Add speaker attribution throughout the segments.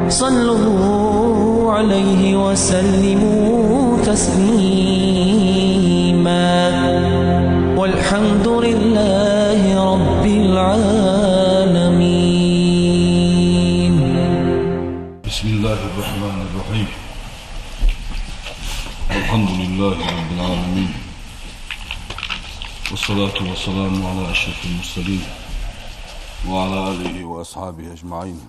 Speaker 1: صلوا عليه وسلموا تسليما والحمد لله رب العالمين.
Speaker 2: بسم الله الرحمن الرحيم. الحمد لله رب العالمين، والصلاة والسلام على أشرف المرسلين وعلى آله وأصحابه أجمعين،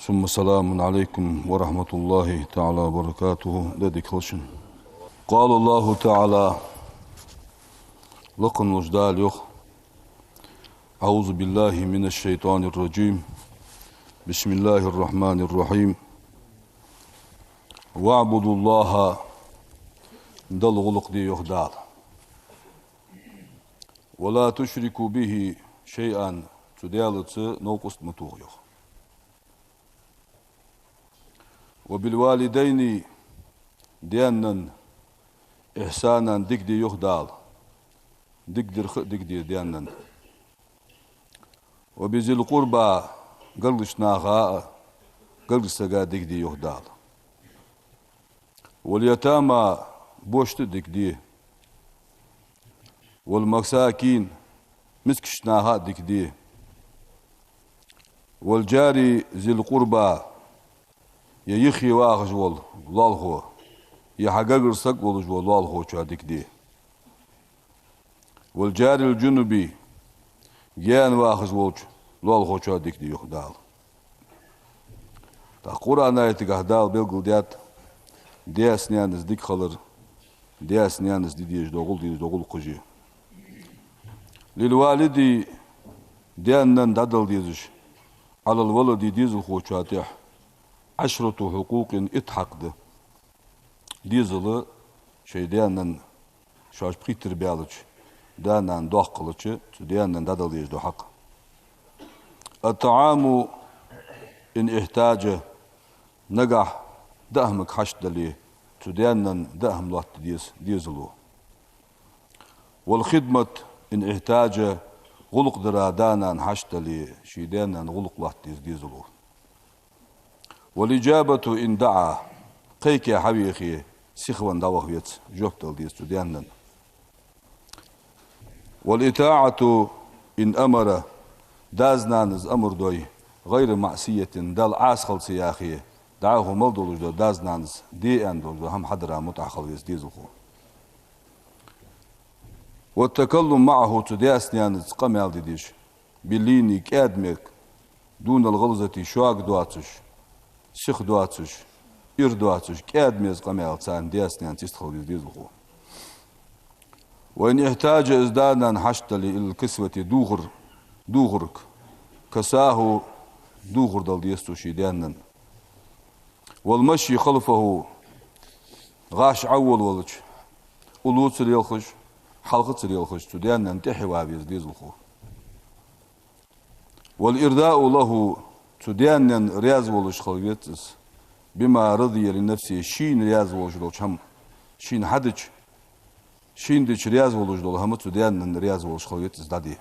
Speaker 2: ثم سلام عليكم ورحمة الله تعالى وبركاته. Dedication. قال الله تعالى لقن وجدال يخ أعوذ بالله من الشيطان الرجيم، بسم الله الرحمن الرحيم. واعبدوا الله دل غلق دي يخدال ولا تشركوا به شيئا تدالت نوقست متوغ يخ وبالوالدين ديانا إحسانا ديك دي يخدال ديك دي ديانا وبذي القربى قلش ناغاء قلش سقا ديك دي يخدال واليتامى بوشت ديك دي والمساكين مسكش ناغاء ديك دي والجاري ذي القربى يخي واغ جول لالهو يحقق رسق ول جول لالهو ديك دي والجاري الجنوبي جان واغ جول لالهو ديك دي يخدال تا قرآن آية قهدال بيلقل ديات دياس نيانس ديك خلر دياس نيانس ديش دوغل قجي للوالدي ديانن دادل ديزش على الولد ديزل خوشاتيح 10 حقوق اتحقد ديزل شي ديانن شاش بريتر بيالج دانن دوقلچ ديانن دادل ديش دو حق. الطعام إن احتاج نجح دهمك حشد لي تدينن دهم لات ديزلو. والخدمة إن احتاج غلق درادانا حشد لي شيدانا غلق لات ديزلو. والإجابة إن دعا قيك يا حبيخي سخوان داوخيت جوكتل ديز تدينن. والإطاعة إن أمر دازنانز أمر دوي غير معصية دال عاسخل سياخي دعاه ملدولج دو دازنانز دي اندولج هم حضرها متعخل يزديزخو. والتكلم معه تدياسنيانز قمال ديديش بليني كادمك دون الغلظة شواك دواتش شيخ دواتش إر دواتش كادميز قمال تسان دياسنيان تستخل يزديزخو. وإن يحتاج ازدادا حشت للكسوة دوغرك كساه دوغر دل ديستو شيدانن. والمشي خلفه غاش عول ولج أولوت ريالخش حلقة ريالخش تدانن تحوا بيزديزلخو. والإرداء له تدانن رياز ولج خلقيتس بما رضي لنفسه شين رياز ولج لوش هم شين حدج شين ديش رياز ولج لوش هم تدانن رياز ولج خلقيتس دادي.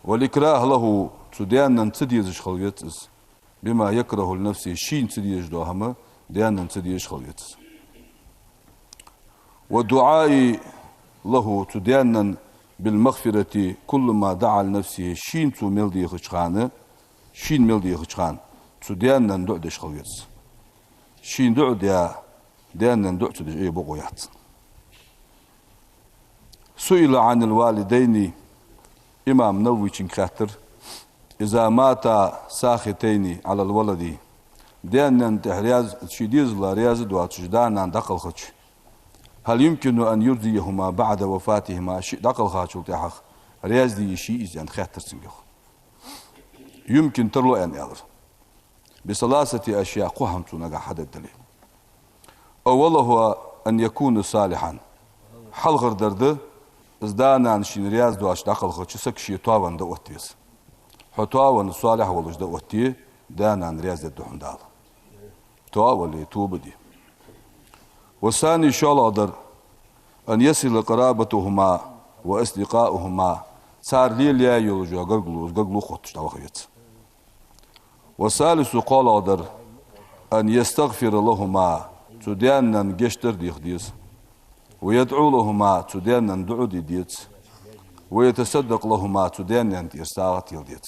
Speaker 2: والإكراه له تدانن تديز خلقيتس بما يكره لنفسه شين تديج دوهما ديانا تديج خليتس. والدعاء له تديانا بالمغفرة كل ما دعا لنفسه شين تو ملدي خشخانه شين ملدي خشخان تديانا دعدش خليتس شين دعد ديانا دعتدش اي بقويات. سئل عن الوالدين إمام نووي خاطر إذا مات ساختين على الولد ديانا تحرياز شديز لا رياز دوات جدانا دقل خش هل يمكن أن يرضيهما بعد وفاتهما دقل خاشل تحق رياز دي شيء إذن خاطر سنجخ يمكن ترلو أن يغر بثلاثة أشياء قهم تنقى حد الدليل. أولا هو أن يكون صالحا حلغر درده ازدانا شين رياز دواش دقل خش سكشي طاوان دواتيس حتوان الصالح ولجد وتي دانا رياز الدحون دال توا ولي توبدي. والثاني شال أن يصل قرابتهما وأصدقاؤهما صار لي يولجو قرقلو خطش تاوخيت والثالث قال أدر أن يستغفر لهما تدانا جشتر ديخديس ويدعو لهما تدانا دعو ديت ويتصدق لهما تدانا يستاغت يلديت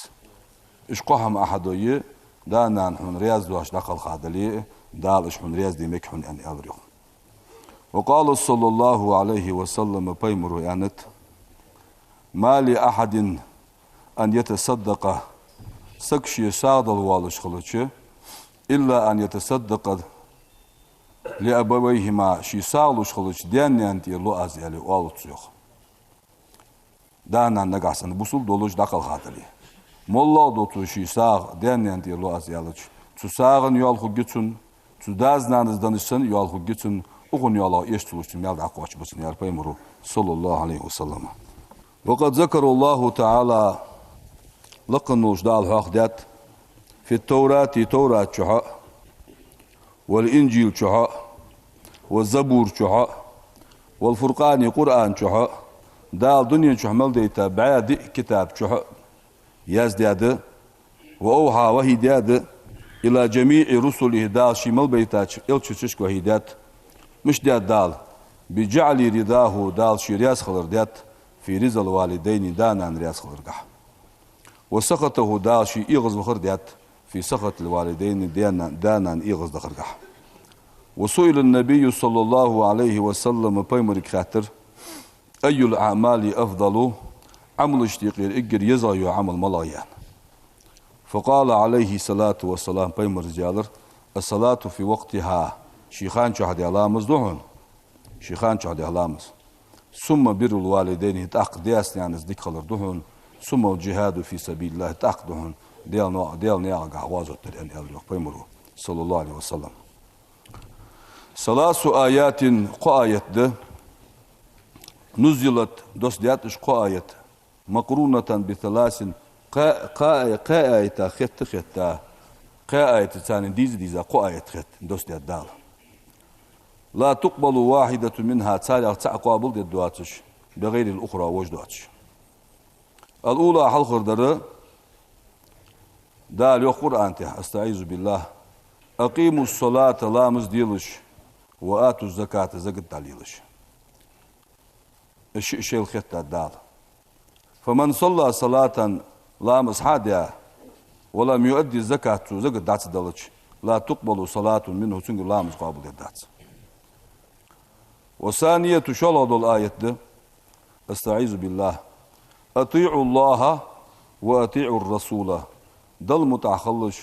Speaker 2: إشقهم أحدوية دانا نحن رياض دوش دخل خادلية دال إشحن رياض دي مكحن أن أبريو وقال صلى الله عليه وسلم بيمرو يانت ما لأحد أن يتصدق سكشي صادل والش خلتش إلا أن يتصدق لأبويهما شي صالوش خلتش ديان ينتي لو أزيالي والتسيخ دانا نقاسن بوصل دولوش دقل خاطري مولا دوتو شي صاغ ديان ينتي لو أزياليش تساغن يالخو جتسن تدازنانز دانشسن يالخو جتسن أغن يالا يشتلوش ميال عقواش بسن يا بيمرو صلى الله عليه وسلم وقد ذكر الله تعالى لقنوش دال حقدات في التوراة توراة شحاء والإنجيل شحاء والزبور شحاء والفرقان قرآن شحاء دال دنيا شحمل ديتا بعد كتاب شحاء يزداد وأوحى وهي داد إلى جميع رسله دال شمال بيتاش إلتشتشك وهي داد مش دال بجعل رضاه دال شرياس خلر دات في رضا الوالدين دانا رياس خلر قح وسخطه دال شي إيغز بخر دات في سخط الوالدين دانا إيغز دخر قح وسئل النبي صلى الله عليه وسلم بيمرك خاطر أي الأعمال أفضل عمل اشتقير إجر يزايو عمل ملايان فقال عليه الصلاة والسلام بيمر جالر الصلاة في وقتها شيخان شهد علامز دهون شيخان شهد علامز ثم بر الوالدين تأق دياس نعنز ديك خلر دهون ثم الجهاد في سبيل الله تأق دهون ديال نياغ عوازو ترين ياليوك بيمرو صلى الله عليه وسلم ثلاث آيات قآيت ده نزلت دوس دياتش قآيت مقرونة بثلاث قآيت خط قآيت ثاني ديزا قآيت خط دوس ديات دال لا تقبل واحدة منها تعقابل دي دواتش بغير الأخرى وجدواتش الأولى حلقر در دال يو قرآن استعيذ بالله أقيموا الصلاة لامز ديلش وآتوا الزكاة زكاة دليلش الشيء الخط دال فمن صلى صلاة لامز حادية ولم يؤدي الزكاة زكاة دات دلش لا تقبل صلاة منه سنجل لامز قابل الدات وثانية شلد الآية ده استعيذ بالله أطيعوا الله وأطيعوا الرسول دل متعخلش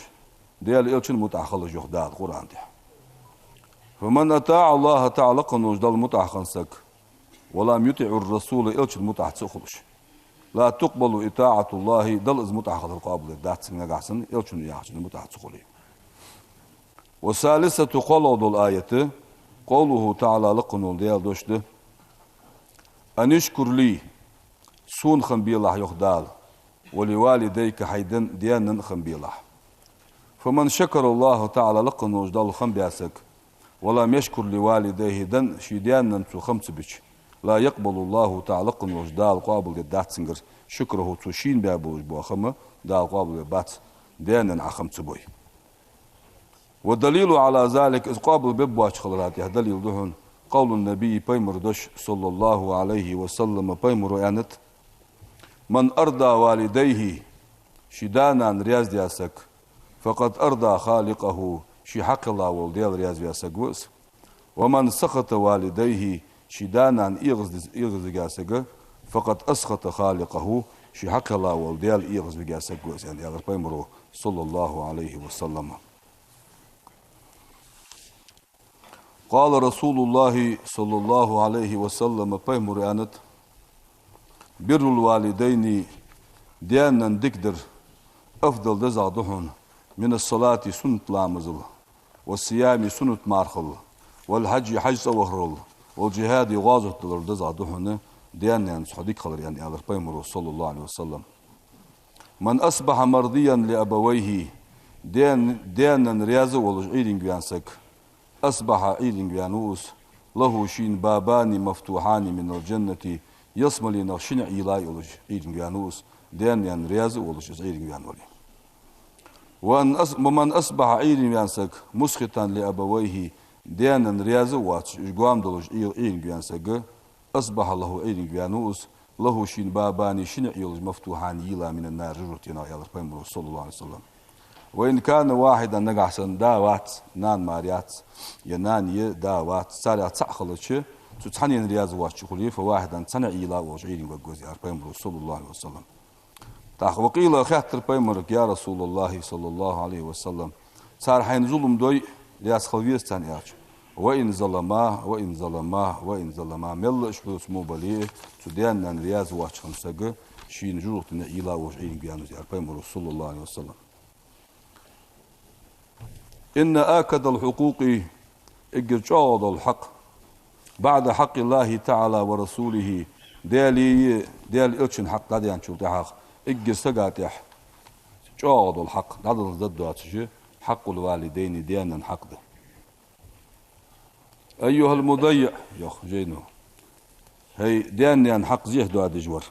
Speaker 2: ديال إلشن متعخلش يخدع القرآن ده فمن أطاع الله تعالى قنوش دل متعخنسك ولم يطيع الرسول إلشن متعخلش لا تقبل إطاعة الله دل إز متعخل القابل الدات سنجاسن إلشن يعشن متعخلش والثالثة قلد الآية قوله تعالى لقنول ديال دوشده أن اشكر لي سون خنبي الله يخدال ولوالديك حيدن ديانا خنبي الله فمن شكر الله تعالى لقنول دال خنبياسك ولم يشكر لوالديه دن شيديانا تو خمس بيش لا يقبل الله تعالى لقنول دال قابل الدات سنجر شكره توشين بابوش بوخمه دال قابل بات ديانا عخمس بوي والدليل على ذلك إذ قابل ببواش خلرات دليل دهن قول النبي بيمر دش صلى الله عليه وسلم بيمر يانت من أرضى والديه شدانا رياز دياسك فقد أرضى خالقه شي حق الله والديال رياز دياسك وس ومن سخط والديه شدانا إغز دياسك فقد أسخط خالقه شي حق الله والديال إغز دياسك وس يعني أغر بيمر صلى الله عليه وسلم قال رسول الله صلى الله عليه وسلم بيمر أنت بر الوالدين ديانا دكدر أفضل دزعدهن من الصلاة سنة لامزل والصيام سنة مارخل والحج حج وهرل والجهاد غازة دزعدهن ديانا صديق خلر يعني على بيمر صلى الله عليه وسلم من أصبح مرضيا لأبويه ديانا رياضة والجعيرين بيانسك أصبح عيلين بيانوس له شين بابان مفتوحان من الجنة يصمل نغشين عيلاي ولج عيلين بيانوس ديان رياض ولج عيلين بيانولي ومن أصبح عيل ينسك مسخطا لأبويه ديانا رياضة واتش إجوام دلوش عيل ينسك أصبح له عيل يانوس له شين باباني شين عيل مفتوحان يلا من النار رجوتنا يا الله صلى الله عليه وسلم. وإن كان واحدا نجحسن داوات نان ماريات ينان داوات سارع تأخلش تتحنين رياضة واتش خليفة واحدا صنع يلا وجعيل وجوزي صلى الله عليه وسلم. وقيل خاطر بيمرك يا رسول الله صلى الله عليه وسلم صار حين ظلم دوي لياس خلويستان ياش وإن ظلما مل إشبوس موباليه تدين أن رياز واش خمسة شين جروت إلى وجعين بيانوز يا بيمرك صلى الله عليه وسلم. إن آكد الحقوق إجراد الحق بعد حق الله تعالى ورسوله ديال إتشن حق قد ينشوف حق إجر سقاتح جاد الحق هذا ضد حق الوالدين ديانا حق ده. أيها المضيع يا جينو هي ديان حق زيه دو جور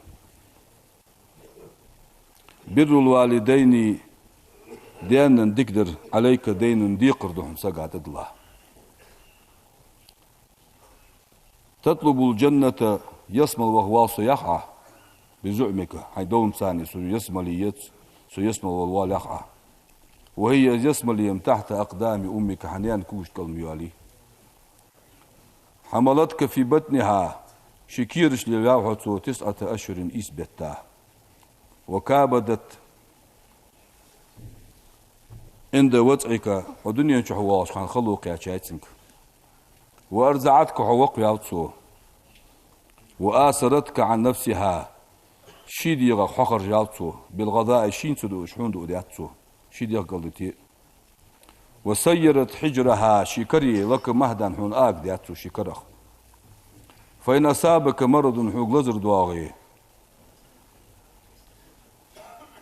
Speaker 2: بر الوالدين ديانا دقدر عليك دين ديقر دهم سقات الله تطلب الجنة يسمى وهو صيحة بزعمك حيدوم ثاني سو يسمى سو يسمى والوال يقع وهي يسمى ليم تحت أقدام أمك حنيان كوش كالميالي حملتك في بطنها شكيرش للاوحة 9 أشهر إثبتا وكابدت عند وضعك ودنيا شحواش خان خلوق يا شايتنك وأرزعتك حوق يالتسو وآثرتك عن نفسها شيديغا حقر جالتسو بالغذاء شين سدو شحون دو دياتسو شيديغا قلتي وسيرت حجرها شكري لك مهدا حون آك دياتسو شكرخ فإن أصابك مرض حوق لزر دواغي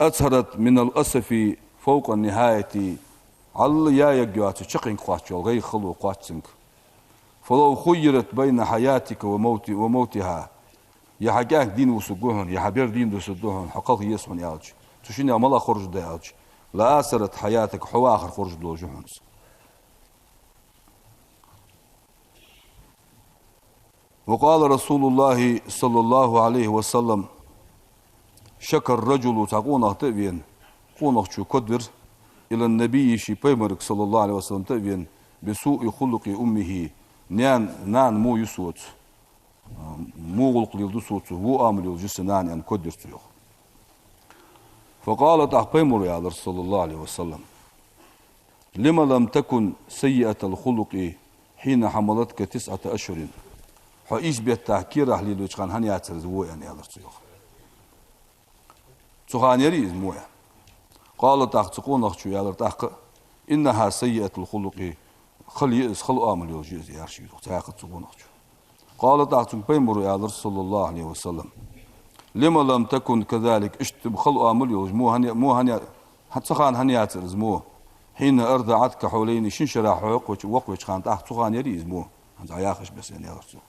Speaker 2: أظهرت من الأسف فوق النهاية على يا يجواتو شقين قواتشو غير خلو قواتسنك فلو خيرت بين حياتك وموتها يا حاجات دين وسجوهن يا حبير دين وسجوهن حقاق يسمن يالج تشيني عملا خرج ده يالج لا أثرت حياتك حوا آخر خرج دو جهنس. وقال رسول الله صلى الله عليه وسلم شكر الرجل تقونه تبين قونه شو كدر إلى النبي شي بيمرك صلى الله عليه وسلم تبين بسوء خلق أمه نان مو يسوت مو غلق للدسوت هو آمل الجسنان أن كدر تيوخ. فقالت أخبيمر يا رسول الله عليه وسلم لما لم تكن سيئة الخلق حين حملتك 9 أشهر حيش بالتحكير أهلي لوجخان هنيات الزوء يعني يا رسول الله سخان يريز مويا قالت أخذكون أخذ يا رسول إنها سيئة الخلق خل آمل يوجيز يا رشيد تاخذ تقون أخذ. قالت أخذ بيمر يا رسول الله عليه وسلم لما لم تكن كذلك اشتب خل آمل يوج مو هنيا حتى خان هنيات الزمو حين أرضعتك حولين شنشرا حقوق وقوش خان تاخذ سخان يريز مو أنت عياخش بس يعني يا رسول.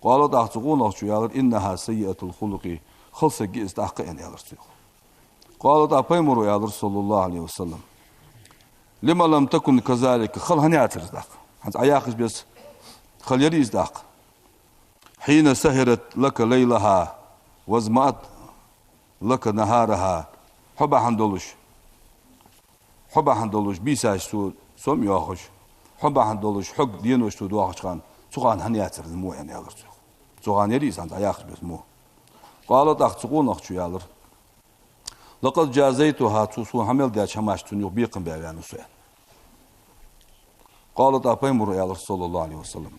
Speaker 2: قالت أخذكون أخذ يا رسول إنها سيئة الخلق خلص جئت أحقين يا رسول. قالت أبيمر يا رسول الله عليه وسلم لما لم تكن كذلك خل هنيات الزدق أنت عياخش بس خل يريز داق حين سهرت لك ليلها وزمات لك نهارها حبا حندولش بيساش سوم ياخش حبا حندولش حق دينوش تو دواخش خان سوغان هنيات مو يعني يالر سوغان يريز أنت عياخش بس مو. قالت أخذكون أخذ يالر لقد جازيتها توسو حمل دياش هماش تنيو بيقن بيانو سوين. قالت أبيمر يا رسول الله عليه وسلم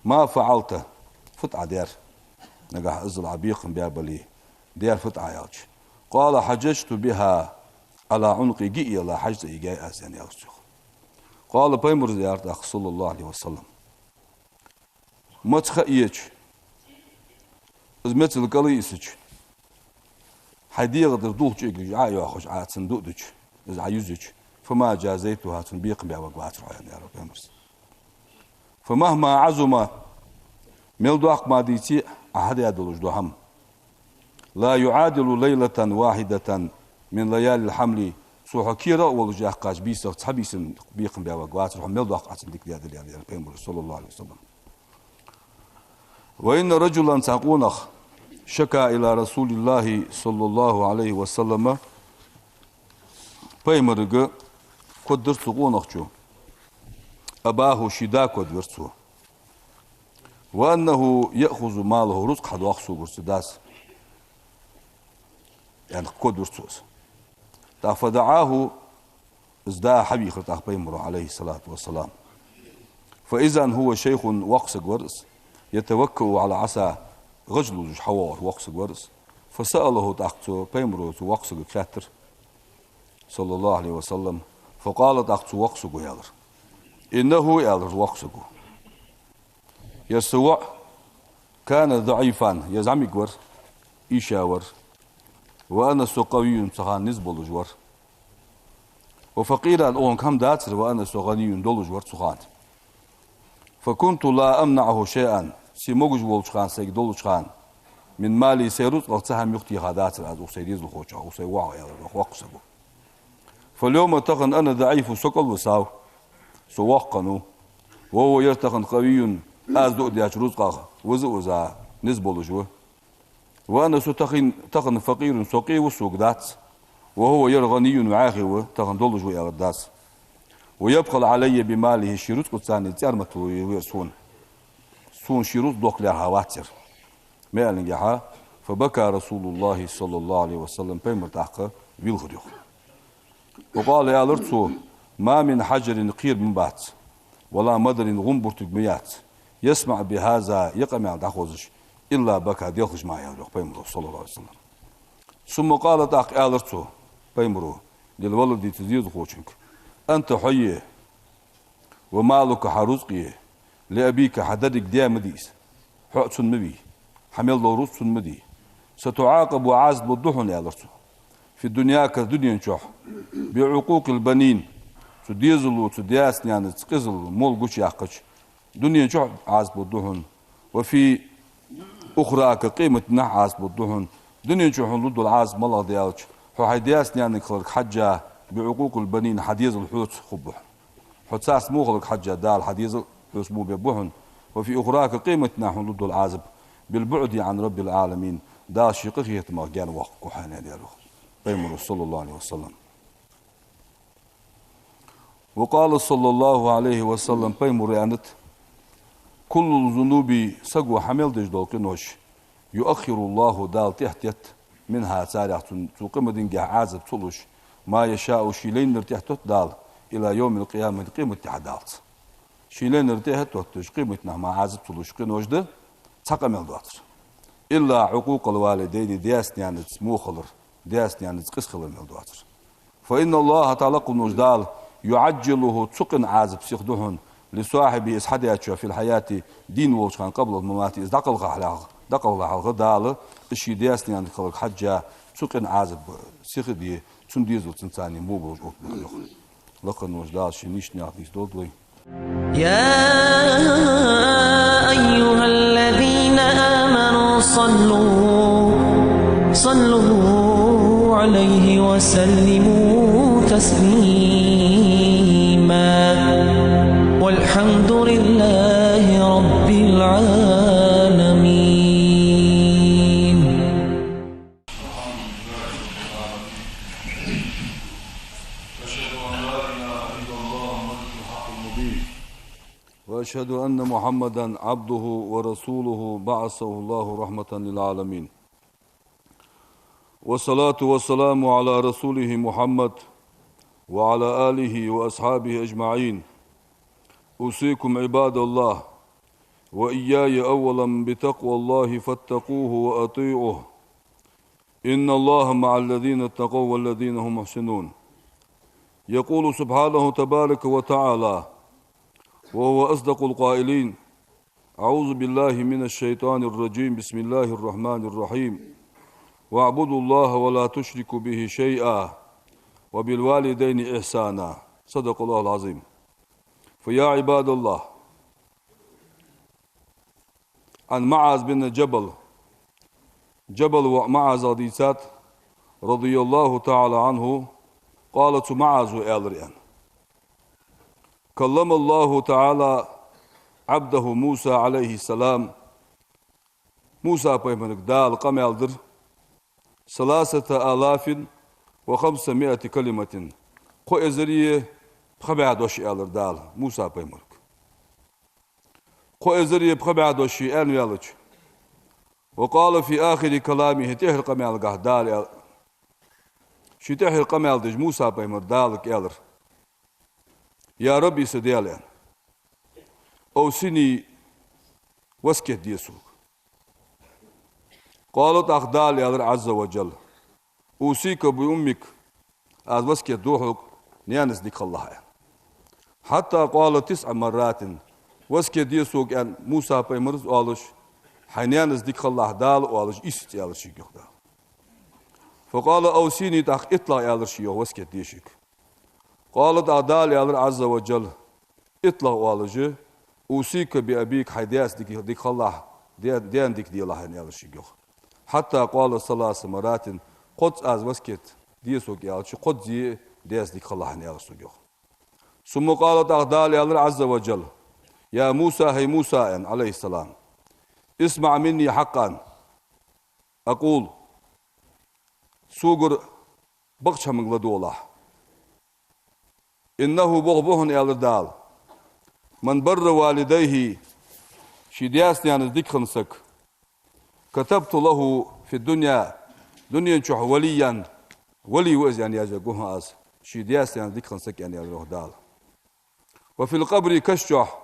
Speaker 2: ما فعلت فتعة دير نجح أزل عبيقن بيابلي دير فتعة يالج. قال حججت بها على عنقي جئي لا حجز إيجاي أسين يا رسول. قال بيمر يا رسول الله عليه وسلم ما تخيج مثل قليسج حدي يقدر دوخ جيجي عايو أخش عاد صندوق دج إذا عيوزج فما جازيتها تنبيق بأوقات رأينا يا رب يمرس. فمهما عزم ملدوق ما ديتي أحد يدلج دهم لا يعادل ليلة واحدة من ليالي الحمل سو حكيرا ولجاه قاش بيسر تحبيسن بيقم بها وقوات روح ميل دوق عتم ديك ديال يعني بيمر صلى الله عليه وسلم وإن رجلا تقونخ شكا إلى رسول الله صلى الله عليه وسلم بيمرق قدر تقونخ جو أباه شدا قدرته وأنه يأخذ ماله رزق حد وقصه برسداس يعني قدرته فدعاه ازداء حبي خطأ بيمر عليه الصلاة والسلام فإذا هو شيخ وقصق ورس يتوكل على عصا رجل حوار وقصق ورس فسأله تحته بيمر وقصق كاتر صلى الله عليه وسلم فقال تحته وقصق يالر إنه يالر وقصق يسوع كان ضعيفا يزعم يقور يشاور وأنا سقوي صغان نزبل جور وفقير الأون كم داتر وأنا سغني دول جور صغان فكنت لا أمنعه شيئا سيموج والشخان سيك دول شخان من مالي سيروت وقتها يختي غاداتر أو سيديز الخوشة أو سيوعو يا وقصبه فاليوم تخن أنا ضعيف سقل وساو سوقنو وهو يرتخن قوي أزدو دياش رزقه وزا نزبل جور وأنا تخن فقير سقي وسوق دات وهو يرغني وعاخي تخن دولج ويرداس ويبخل علي بماله شيروت قدساني تيرمتو ويسون سون شيروت دوك لها واتر ما لنجحا فبكى رسول الله صلى الله عليه وسلم بيمر تحقه ويلغريو وقال يا لرتو ما من حجر قير من بات ولا مدر غنبر تجميات يسمع بهذا يقمع دخوزش إلا بكى ديخش معي بيمرو صلى الله عليه وسلم ثم قال تاق آلرتو بيمرو للولد تزيد خوشنك أنت حي ومالك حرزقي لأبيك حددك ديا مديس حقس مبي حمل روس مدي ستعاقب وعازب بالضحن آلرتو في الدنيا كالدنيا نشوح بعقوق البنين تديزلو تدياس يعني تقزل مول قوش يحقش دنيا نشوح عازب بالضحن وفي أخرى كقيمة نحاس بالضحن دنيا نشوح ضد العازب مالله ديالش هو حيدياس يعني خلق حجة بعقوق البنين حديز الحوت خبح حتساس مو خلق حجة دال حديز اسمه ببحن وفي أخرى كقيمة نحن ضد العازب بالبعد عن رب العالمين دا شقيقية مغان وقو حانا ديالو بيمر صلى الله عليه وسلم وقال صلى الله عليه وسلم بيمر يعني كل الذنوب سقو حمل دجدول قنوش يؤخر الله دال تحتيت منها تاريخ تقيم دنجا عازب تلوش ما يشاء شيلين نرتيحتوت دال إلى يوم القيامة قيمة تحدالت شيلين نرتيحتوت قيمة ما عازب تلوش قنوش ده تقمل دواتر إلا عقوق الوالدين دياسني يعني موخلر دياسني يعني قسخلر من دواتر فإن الله تعالى قنوش دال يعجله تسقن عازب سيخدهن لصاحب إسحادياتشو في الحياة دين وشخان قبل الممات إذ دقل غحلق دال إشي دياسني يعني خلق حجة سقن عازب سيخدي تنديزو تنساني مو بوج لقن وجدال شنيش نعطيس دولي
Speaker 1: يا أيها الذين آمنوا صلوا عليه وسلموا تسليما والحمد لله رب العالمين.
Speaker 2: وأشهد أن محمدا عبده ورسوله بعثه الله رحمة للعالمين والصلاة والسلام على رسوله محمد وعلى آله وأصحابه أجمعين. أوصيكم عباد الله وإياي أولا بتقوى الله فاتقوه وأطيعوه إن الله مع الذين اتقوا والذين هم محسنون. يقول سبحانه تبارك وتعالى وهو أصدق القائلين أعوذ بالله من الشيطان الرجيم بسم الله الرحمن الرحيم واعبدوا الله ولا تشركوا به شيئا وبالوالدين إحسانا صدق الله العظيم. فيا عباد الله عن معاذ بن جبل ومعاذ رضي الله تعالى عنه قالت معاذ ألريان كلم الله تعالى عبده موسى عليه السلام موسى بيمنك دال قم يلدر 3500 كلمة قو إزريه بخبعد وشي ألر دال موسى بيمنك قو إزريه بخبعد وشي أن يلج وقال في آخر كلامه تهر قم يلقه دال شي تهر قم يلدج موسى بيمر دالك يلر يا ربي سديالين أوصني وسكت ديسوك قالت أخدال يا الله عز وجل أوصيك بأمك از وسكت دوحك نيانس ديك الله حتى قال 9 مرات وسكت ديسوك أن موسى بيمرز أولش حينيانس ديك الله دال أولش إست يا الله شيك فقال أوصيني تاخ اطلع يا الله شيك وسكت ديشك قالت أخدال يا الله عز وجل اطلع أولش أوصيك بأبيك حيدياس ديك الله ديان ديك دي الله يا الله شيك حتى قال 3 مرات قد از وسكت ديسوك يا الله قد زي دياس ديك الله يا الله شيك ثم قالت أخدال يا الله عز وجل يا موسى هي موسى عليه السلام اسمع مني حقا أقول سوغر بغشا من غلدو الله إنه بغبهن يا الله دال من بر والديه شدياس يعني ذيك خمسك كتبت له في الدنيا دنيا شح وليا ولي وز يعني يجوها از شدياس يعني ذيك خمسك يعني يروح دال وفي القبر كشح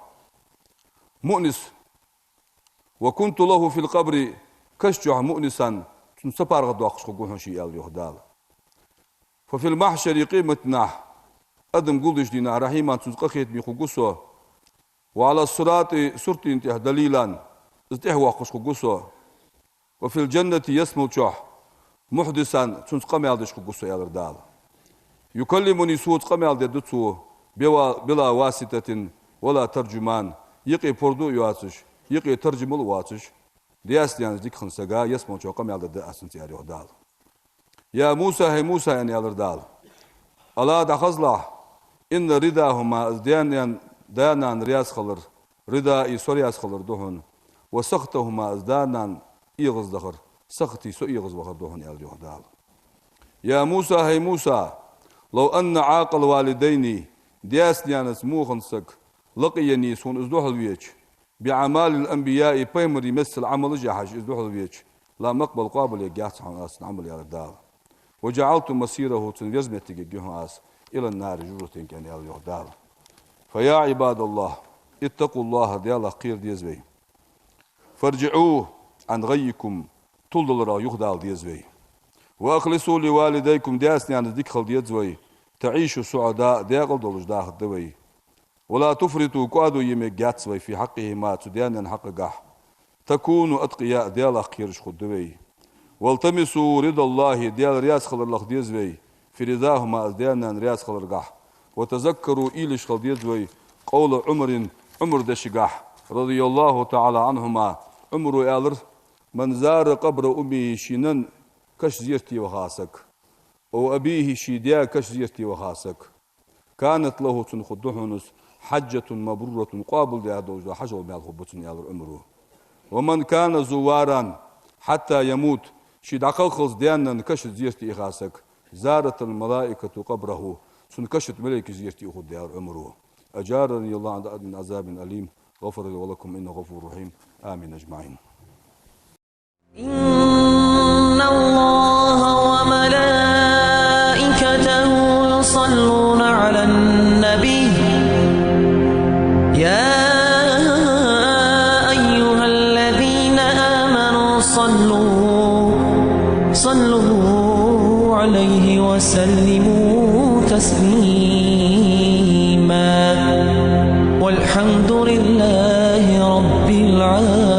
Speaker 2: مؤنس وكنت له في القبر كشح مؤنسا سفر غدو اخش جوها شي يروح دال ففي المحشر قيمتنا ادم قولش دينا رحيما تزقخيت بخقوسه وعلى الصراط صرت انتهى دليلا ازتهوى قشقوسو وفي الجنة يسمو تشح محدثا تنسقم يالدش قشقوسو يا الردال يكلمني صوت قم يالدتو بلا واسطة ولا ترجمان يقي بردو يواتش يقي ترجم الواتش دياس ديانز ديك خنسقا يسمو تشح قم يالد أسنت يا الردال يا موسى هي موسى يعني يا الردال ألا دخزله إن رداهما ازديان دانان رياس خلر ردا سورياس خلر دهن وسختهما ازدانان إيغز دخر سختي سو إيغز وخر دهن يا دال يا موسى هي موسى لو أن عاقل والديني دياس نيانس موخنسك لقيني سون ازدوح الويج بعمال الأنبياء بيمري مثل عمل جحش ازدوح الويج لا مقبل قابل يجاس عن عمل يا دال وجعلت مسيره تنجزمتك جهاز إلى النار جرتين كان يا دال فيا عباد الله اتقوا الله ديال خير ديزوي فارجعوه عن غيكم تلدل يخدال ديزوي واخلصوا لوالديكم دياسني عن ديكخل ديزوي تعيشوا سعداء ديقل دولج داخل دوي ولا تفرطوا قادوا يمي جاتسوي في حقهما تديان حق قح تكونوا اتقياء ديال خير شخد دوي والتمسوا رضا الله ديال رياس خلر لخ ديزوي في رضاهما ديان رياس خلر قح وتذكروا إيلش خلديزوي قول عمر دشقاح رضي الله تعالى عنهما عمر يالر من زار قبر أمه شينن كش زيرتي وخاسك أو أبيه شيديا كش زيرتي وخاسك كانت له تنخدهنس حجة مبرورة قابل دي هدوج حجة ومال خبتن يالر عمره ومن كان زوارا حتى يموت شيد عقل خلص ديانا كش زيرتي خاسك زارت الملائكة قبره سنكشت ملك زيرتي أخذ ديار عمره أجارني الله من عذاب أليم غفر لي ولكم إنه غفور رحيم آمين أجمعين
Speaker 1: إن الله وملائكته يصلون على النبي يا أيها الذين آمنوا صلوا عليه وسلموا تسليما والحمد لله رب العالمين.